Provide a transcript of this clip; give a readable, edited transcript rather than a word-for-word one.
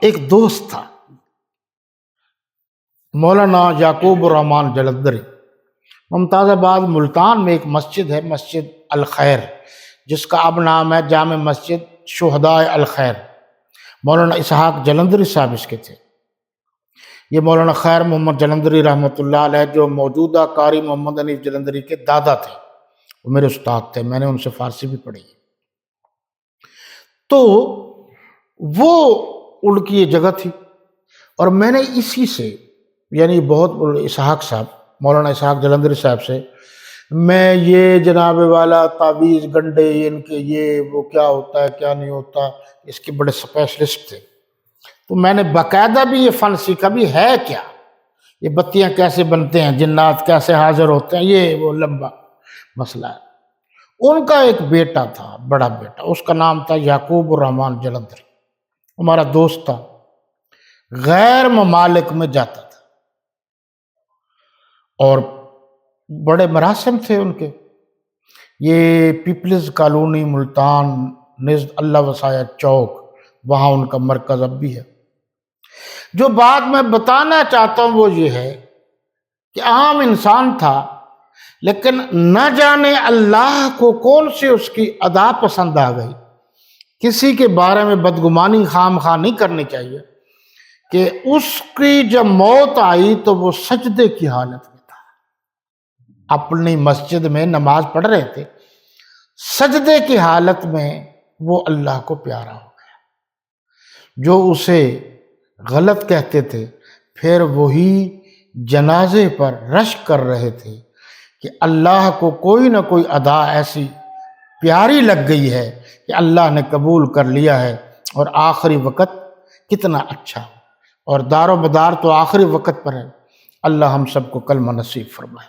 ایک دوست تھا مولانا یعقوب الرحمان جلندری، ممتاز آباد ملتان میں ایک مسجد ہے، مسجد الخیر، جس کا اب نام ہے جامع مسجد شہداء الخیر۔ مولانا اسحاق جلندری صاحب اس کے تھے۔ یہ مولانا خیر محمد جلندری رحمۃ اللہ علیہ جو موجودہ قاری محمد حنیف جلندری کے دادا تھے، وہ میرے استاد تھے، میں نے ان سے فارسی بھی پڑھی ہے۔ تو وہ ان کی یہ جگہ تھی، اور میں نے اسی سے یعنی بہت اسحاق صاحب، مولانا اسحاق جلندری صاحب سے میں یہ جناب والا تعویذ گنڈے ان کے یہ وہ کیا ہوتا ہے کیا نہیں ہوتا، اس کے بڑے اسپیشلسٹ تھے۔ تو میں نے باقاعدہ بھی یہ فن سیکھا بھی ہے کیا، یہ بتیاں کیسے بنتے ہیں، جنات کیسے حاضر ہوتے ہیں، یہ وہ لمبا مسئلہ ہے۔ ان کا ایک بیٹا تھا، بڑا بیٹا، اس کا نام تھا یعقوب الرحمان جلندری، ہمارا دوست تھا، غیر ممالک میں جاتا تھا، اور بڑے مراسم تھے ان کے۔ یہ پیپلز کالونی ملتان نزد اللہ وسایہ چوک، وہاں ان کا مرکز اب بھی ہے۔ جو بات میں بتانا چاہتا ہوں وہ یہ ہے کہ عام انسان تھا، لیکن نہ جانے اللہ کو کون سی اس کی ادا پسند آ گئی۔ کسی کے بارے میں بدگمانی خام خواہ نہیں کرنی چاہیے کہ اس کی جب موت آئی تو وہ سجدے کی حالت میں تھا، اپنی مسجد میں نماز پڑھ رہے تھے، سجدے کی حالت میں وہ اللہ کو پیارا ہو گیا۔ جو اسے غلط کہتے تھے پھر وہی جنازے پر رشک کر رہے تھے کہ اللہ کو کوئی نہ کوئی ادا ایسی پیاری لگ گئی ہے کہ اللہ نے قبول کر لیا ہے، اور آخری وقت کتنا اچھا، اور دار و مدار تو آخری وقت پر ہے۔ اللہ ہم سب کو کلمہ نصیب فرمائے۔